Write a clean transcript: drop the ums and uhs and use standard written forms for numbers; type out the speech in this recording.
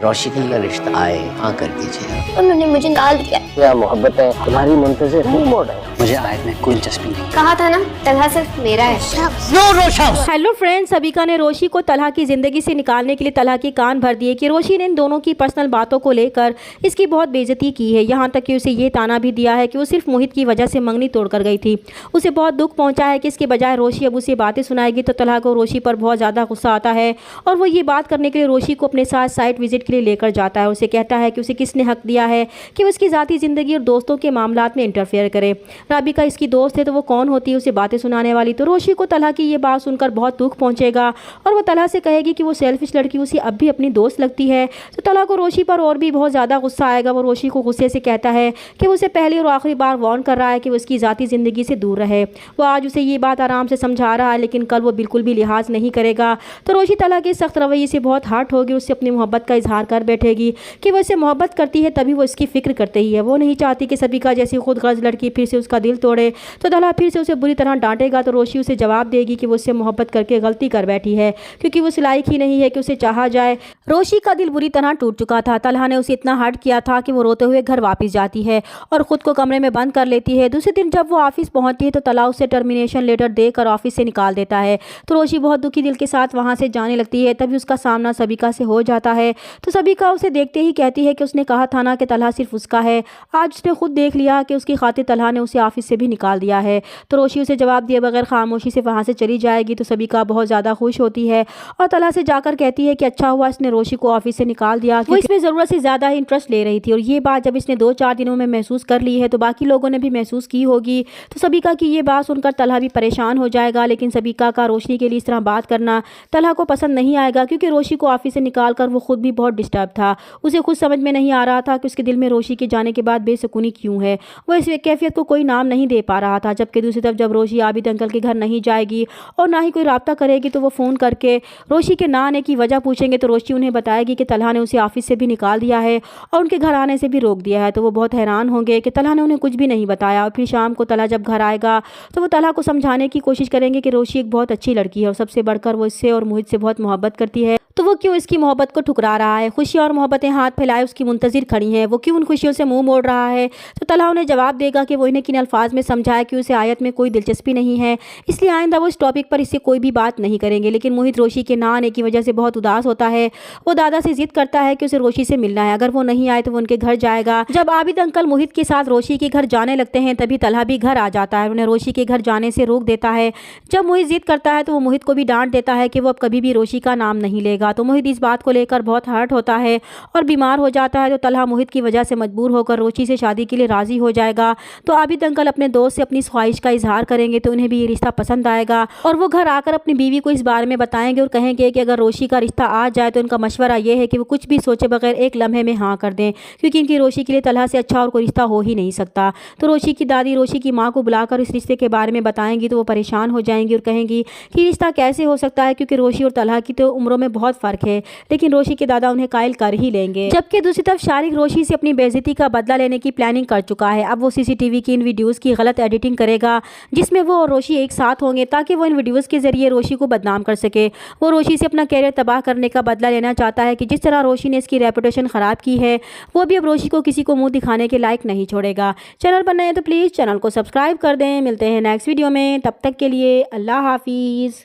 रोशिनी का रिश्ता आए हाँ कर दीजिए। उन्होंने मुझे निकाल दिया। क्या मोहब्बत है तुम्हारी मुंतज़िर मोड़ है। मुझे आयत में कोई दिलचस्पी नहीं। कहा था ना तलहा सिर्फ मेरा है। हेलो फ्रेंड्स, सबिका ने रोशी को तलहा की ज़िंदगी से निकालने के लिए तलहा के कान भर दिए कि रोशी ने इन दोनों की पर्सनल बातों को लेकर इसकी बहुत बेइज्जती की है। यहाँ तक कि उसे ये ताना भी दिया है कि वो सिर्फ मोहित की वजह से मंगनी तोड़कर गई थी। उसे बहुत दुख पहुँचा है कि इसके बजाय रोशी अब उसे बातें सुनाएगी तो तलहा को रोशी पर बहुत ज़्यादा गुस्सा आता है और वो ये बात करने के लिए रोशी को अपने साथ साइट विजिट के लिए लेकर जाता है। उसे कहता है कि उसे किसने हक दिया है कि वो उसकी ज़ाती ज़िंदगी और दोस्तों के मामलात में इंटरफेयर करे। राबिका इसकी दोस्त है तो वो कौन होती है उसे बातें सुनाने वाली। तो रोशी को तलहा की ये बात सुनकर बहुत दुख पहुंचेगा और वो तलहा से कहेगी कि वो सेल्फिश लड़की उसे अब भी अपनी दोस्त लगती है। तो तलहा को रोशी पर और भी बहुत ज़्यादा गुस्सा आएगा। वो रोशी को गुस्से से कहता है कि वो उसे पहली और आखिरी बार वार्न कर रहा है कि वो उसकी ज़ाती ज़िंदगी से दूर रहे। वो आज उसे ये बात आराम से समझा रहा है लेकिन कल वो बिल्कुल भी लिहाज नहीं करेगा। तो रोशी तलहा के सख्त रवैये से बहुत हर्ट होगी। उससे अपनी मोहब्बत का इजहार कर बैठेगी कि वो इससे मोहब्बत करती है तभी वो इसकी फिक्र करते ही है। वो नहीं चाहती कि सबिका जैसी खुद गर्ज लड़की फिर से उसका दिल तोड़े। तो तलहा फिर से उसे बुरी तरह डांटेगा तो रोशी उसे जवाब देगी कि वो उससे मोहब्बत करके गलती कर बैठी है क्योंकि वो उस लायक ही नहीं है कि उसे चाहा जाए। रोशी का दिल बुरी तरह टूट चुका था। तलहा ने उसे इतना हर्ट किया था कि वो रोते हुए घर वापस जाती है और ख़ुद को कमरे में बंद कर लेती है। दूसरे दिन जब वो ऑफिस पहुंचती है तो तलहा उसे टर्मिनेशन लेटर देकर ऑफिस से निकाल देता है। तो रोशी बहुत दुखी दिल के साथ वहाँ से जाने लगती है। तभी उसका सामना सबिका से हो जाता है। तो सबिका उसे देखते ही कहती है कि उसने कहा था ना कि तलहा सिर्फ उसका है। आज उसने खुद देख लिया कि उसकी खातिर तलहा ने उसे ऑफिस से भी निकाल दिया है। तो रोशी उसे जवाब दिए बगैर खामोशी से वहाँ से चली जाएगी। तो सबिका बहुत ज़्यादा खुश होती है और तलहा से जाकर कहती है कि अच्छा हुआ इसने रोशी को ऑफिस से निकाल दिया। वो इसमें ज़रूरत से ज़्यादा ही इंटरेस्ट ले रही थी और ये बात जब इसने 2-4 दिनों में महसूस कर ली है तो बाकी लोगों ने भी महसूस की होगी। तो सबिका की ये बात सुनकर तलहा भी परेशान हो जाएगा। लेकिन सबिका का रोशनी के लिए इस तरह बात करना तलहा को पसंद नहीं आएगा क्योंकि रोशी को ऑफिस से निकाल कर वो खुद भी बहुत डिस्टर्ब था। उसे खुद समझ में नहीं आ रहा था कि उसके दिल में रोशी के जाने के बाद बेसुकूनी क्यों है। वो इस कैफियत को कोई नाम नहीं दे पा रहा था। जबकि दूसरी तरफ जब रोशी आबिद अंकल के घर नहीं जाएगी और ना ही कोई राब्ता करेगी तो वो फ़ोन करके रोशी के ना आने की वजह पूछेंगे तो रोशी उन्हें बताएगी कि तलहा ने उसे ऑफिस से भी निकाल दिया है और उनके घर आने से भी रोक दिया है। तो वो बहुत हैरान होंगे कि तलहा ने उन्हें कुछ भी नहीं बताया। और फिर शाम को तलहा जब घर आएगा तो वो तलहा को समझाने की कोशिश करेंगे कि रोशी एक बहुत अच्छी लड़की है और सबसे बढ़कर वो इससे और मोहित से बहुत मोहब्बत करती है। तो वो क्यों इसकी मोहब्बत को ठुकरा रहा है। खुशियाँ और मोहब्बतें हाथ फैलाए उसकी मुंतज़िर खड़ी हैं। वो क्यों उन खुशियों से मुंह मोड़ रहा है। तो तलहा उन्हें जवाब देगा कि वो इन्हें किन अल्फाज में समझाए कि उसे आयत में कोई दिलचस्पी नहीं है, इसलिए आइंदा वो इस टॉपिक पर इससे कोई भी बात नहीं करेंगे। लेकिन मोहित रोशी के ना आने की वजह से बहुत उदास होता है। वो दादा से जिद करता है कि उसे रोशी से मिलना है। अगर वो नहीं आए तो वो उनके घर जाएगा। जब आबिद अंकल मोहित के साथ रोशी के घर जाने लगते हैं तभी तलहा भी घर आ जाता है। उन्हें रोशी के घर जाने से रोक देता है। जब मोहित जिद करता है तो वो मोहित को भी डांट देता है कि वो अब कभी भी रोशी का नाम नहीं लेगा। तो मोहित इस बात को लेकर बहुत हर्ट होता है और बीमार हो जाता है। तो तलहा मोहित की वजह से मजबूर होकर रोशी से शादी के लिए राजी हो जाएगा। तो आबिद अंकल अपने दोस्त से अपनी ख्वाहिश का इजहार करेंगे तो उन्हें भी ये रिश्ता पसंद आएगा और वो घर आकर अपनी बीवी को इस बारे में बताएंगे और कहेंगे कि अगर रोशी का रिश्ता आ जाए तो उनका मशवरा ये है कि वो कुछ भी सोचे बगैर एक लम्हे में हाँ कर दें क्योंकि इनकी रोशी के लिए तलहा से अच्छा और कोई रिश्ता हो ही नहीं सकता। तो रोशी की दादी रोशी की माँ को बुलाकर इस रिश्ते के बारे में बताएंगी तो वो परेशान हो जाएंगी और कहेंगी कि रिश्ता कैसे हो सकता है क्योंकि रोशी और तलहा की तो उम्रों में बहुत फ़र्क है। लेकिन रोशी के दादा उन्हें कायल कर ही लेंगे। जबकि दूसरी तरफ शारिक रोशी से अपनी बेइज्जती का बदला लेने की प्लानिंग कर चुका है। अब वो सीसीटीवी की इन वीडियोस की गलत एडिटिंग करेगा जिसमें वो और रोशी एक साथ होंगे ताकि वो इन वीडियोस के जरिए रोशी को बदनाम कर सके। वो रोशी से अपना कैरियर तबाह करने का बदला लेना चाहता है कि जिस तरह रोशी ने इसकी रेपुटेशन ख़राब की है वो भी अब रोशी को किसी को मुंह दिखाने के लायक नहीं छोड़ेगा। चैनल पर नए हैं तो प्लीज़ चैनल को सब्सक्राइब कर दें। मिलते हैं नेक्स्ट वीडियो में, तब तक के लिए अल्लाह हाफिज़।